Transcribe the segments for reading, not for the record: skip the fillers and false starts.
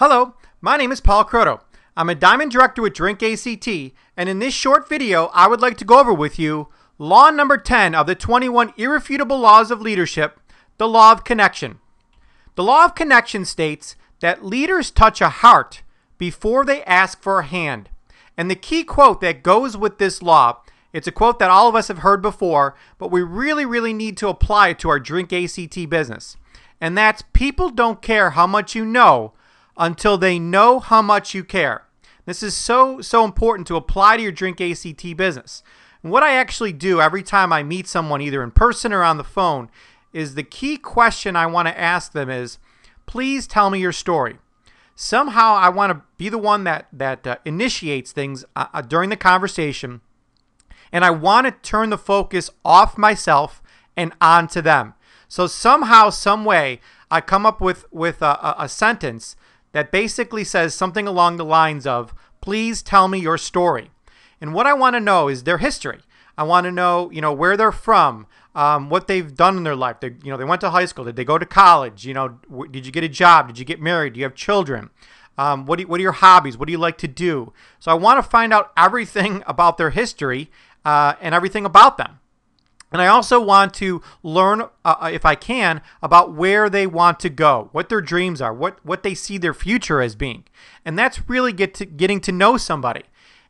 Hello, my name is Paul Kroto. I'm a Diamond Director with DrinkACT, and in this short video, I would like to go over with you Law number 10 of the 21 Irrefutable Laws of Leadership, the Law of Connection. The Law of Connection states that leaders touch a heart before they ask for a hand. And the key quote that goes with this law, it's a quote that all of us have heard before, but we really need to apply it to our DrinkACT business. And that's, people don't care how much you know until they know how much you care. This is so important to apply to your DrinkACT business. And what I actually do every time I meet someone, either in person or on the phone, is the key question I want to ask them is, please tell me your story. Somehow I want to be the one that initiates things during the conversation, and I want to turn the focus off myself and onto them. So somehow, some way, I come up with a sentence that basically says something along the lines of, please tell me your story. And what I want to know is their history. I want to know, where they're from, what they've done in their life. They went to high school. Did they go to college? Did you get a job? Did you get married? Do you have children? What are your hobbies? What do you like to do? So I want to find out everything about their history and everything about them. And I also want to learn, if I can, about where they want to go, what their dreams are, what they see their future as being. And that's really getting to know somebody.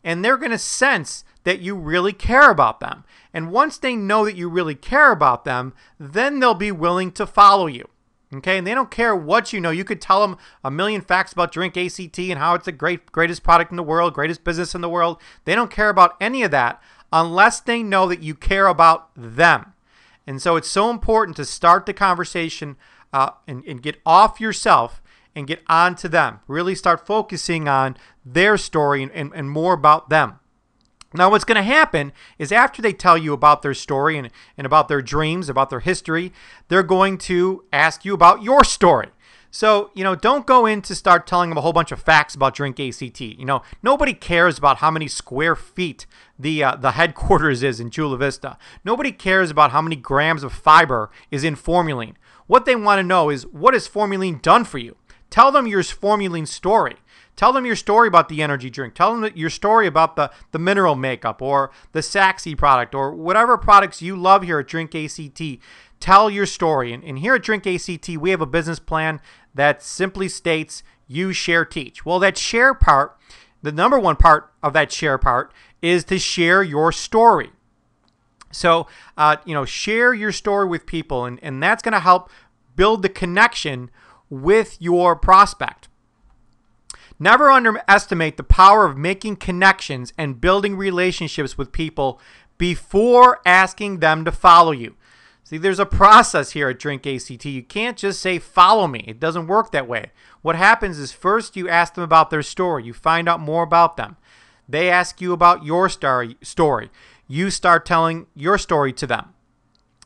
And they're going to sense that you really care about them. And once they know that you really care about them, then they'll be willing to follow you. Okay, and they don't care what you know. You could tell them a million facts about DrinkACT and how it's the greatest product in the world, greatest business in the world. They don't care about any of that unless they know that you care about them. And so it's so important to start the conversation and get off yourself and get on to them. Really start focusing on their story and more about them. Now, what's going to happen is after they tell you about their story and about their dreams, about their history, they're going to ask you about your story. So, don't go in to start telling them a whole bunch of facts about DrinkACT. Nobody cares about how many square feet the headquarters is in Chula Vista. Nobody cares about how many grams of fiber is in Formulene. What they want to know is, what has Formulene done for you? Tell them your Formulene story. Tell them your story about the energy drink. Tell them your story about the mineral makeup or the Saxy product or whatever products you love here at DrinkACT. Tell your story. And here at DrinkACT, we have a business plan that simply states you share teach. Well, that share part, the number one part of that share part is to share your story. So, share your story with people, and that's going to help build the connection with your prospect. Never underestimate the power of making connections and building relationships with people before asking them to follow you. See, there's a process here at DrinkACT. You can't just say, follow me. It doesn't work that way. What happens is, first you ask them about their story. You find out more about them. They ask you about your story. You start telling your story to them.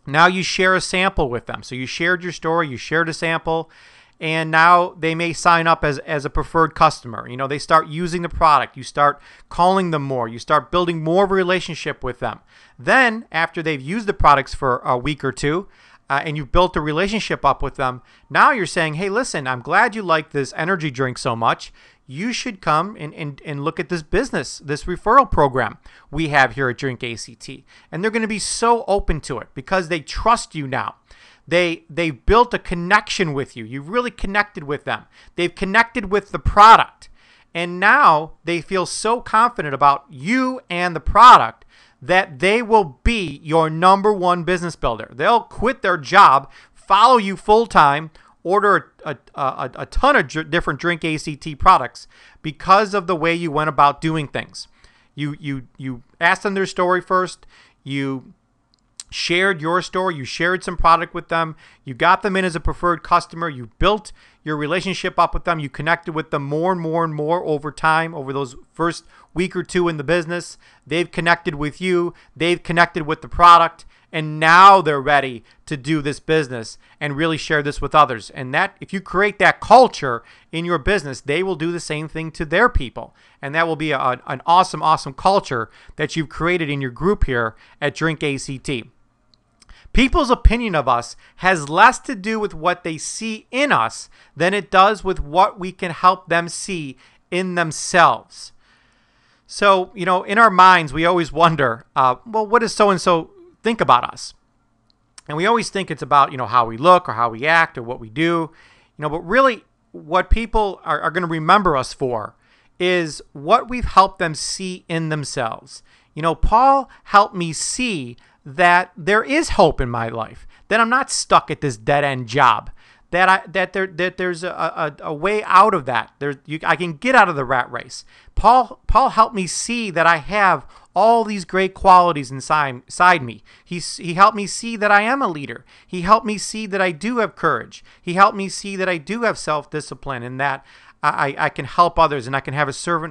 Now you share a sample with them. So you shared your story, you shared a sample, and now they may sign up as a preferred customer. They start using the product. You start calling them more. You start building more of a relationship with them. Then, after they've used the products for a week or two, and you've built a relationship up with them, now you're saying, hey, listen, I'm glad you like this energy drink so much. You should come and look at this business, this referral program we have here at DrinkACT. And they're going to be so open to it because they trust you now. They've built a connection with you. You've really connected with them. They've connected with the product. And now they feel so confident about you and the product that they will be your number one business builder. They'll quit their job, follow you full-time, order a ton of different DrinkACT products because of the way you went about doing things. You asked them their story first. You shared your story, you shared some product with them, you got them in as a preferred customer, you built your relationship up with them, you connected with them more and more over time, over those first week or two in the business. They've connected with you, they've connected with the product, and now they're ready to do this business and really share this with others. And that, if you create that culture in your business, they will do the same thing to their people. And that will be an awesome culture that you've created in your group here at DrinkACT. People's opinion of us has less to do with what they see in us than it does with what we can help them see in themselves. So, in our minds, we always wonder, well, what does so-and-so think about us? And we always think it's about, how we look or how we act or what we do, but really what people are going to remember us for is what we've helped them see in themselves. Paul helped me see that there is hope in my life, that I'm not stuck at this dead-end job, that there's a way out of that. I can get out of the rat race. Paul helped me see that I have all these great qualities inside me. He helped me see that I am a leader. He helped me see that I do have courage. He helped me see that I do have self-discipline and that I can help others and I can have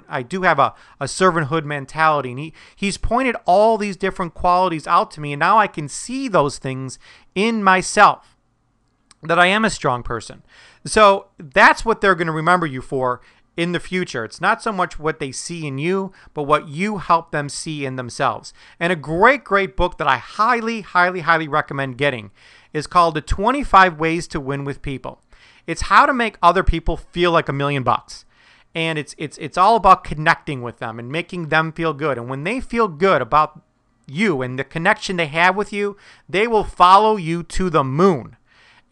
I do have a servanthood mentality. And he's pointed all these different qualities out to me, and now I can see those things in myself, that I am a strong person. So that's what they're going to remember you for in the future. It's not so much what they see in you, but what you help them see in themselves. And a great book that I highly, highly, highly recommend getting is called The 25 Ways to Win with People. It's how to make other people feel like $1 million. And it's all about connecting with them and making them feel good. And when they feel good about you and the connection they have with you, they will follow you to the moon.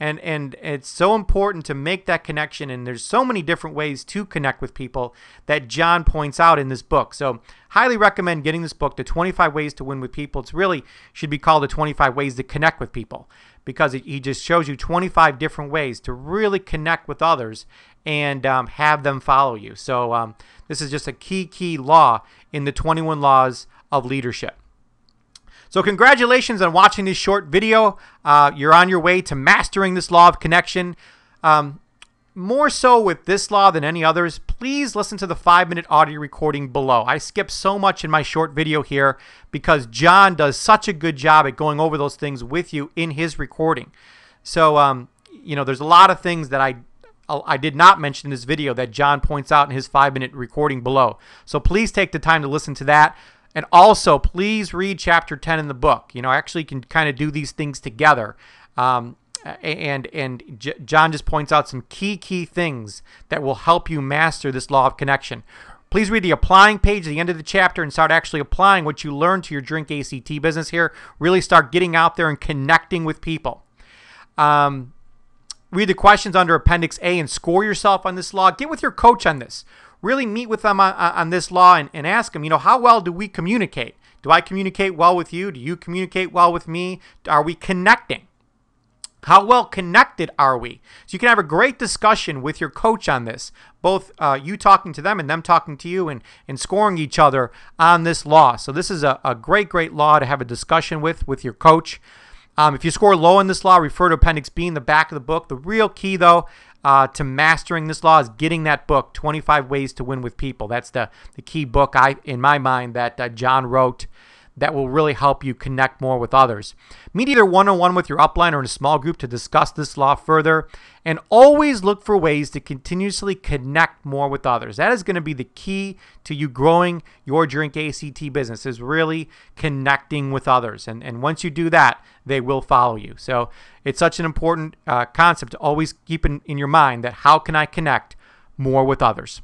And it's so important to make that connection, and there's so many different ways to connect with people that John points out in this book. So highly recommend getting this book, The 25 Ways to Win with People. It's really should be called The 25 Ways to Connect with People, because he just shows you 25 different ways to really connect with others and have them follow you. So this is just a key law in the 21 laws of leadership. So congratulations on watching this short video. You're on your way to mastering this law of connection. More so with this law than any others, please listen to the 5-minute audio recording below. I skip so much in my short video here because John does such a good job at going over those things with you in his recording. So, there's a lot of things that I did not mention in this video that John points out in his 5-minute recording below. So please take the time to listen to that. And also, please read chapter 10 in the book. Actually you can kind of do these things together. And John just points out some key things that will help you master this law of connection. Please read the applying page at the end of the chapter and start actually applying what you learned to your DrinkACT business here. Really start getting out there and connecting with people. Read the questions under Appendix A and score yourself on this law. Get with your coach on this. Really meet with them on this law and ask them, how well do we communicate? Do I communicate well with you? Do you communicate well with me? Are we connecting? How well connected are we? So you can have a great discussion with your coach on this, both you talking to them and them talking to you and scoring each other on this law. So this is a great law to have a discussion with your coach. If you score low in this law, refer to Appendix B in the back of the book. The real key, though, to mastering this law is getting that book, 25 Ways to Win with People. That's the key book, in my mind, that John wrote that will really help you connect more with others. Meet either one-on-one with your upline or in a small group to discuss this law further. And always look for ways to continuously connect more with others. That is going to be the key to you growing your DrinkACT business, is really connecting with others. And once you do that, they will follow you. So it's such an important concept to always keep in your mind, that how can I connect more with others?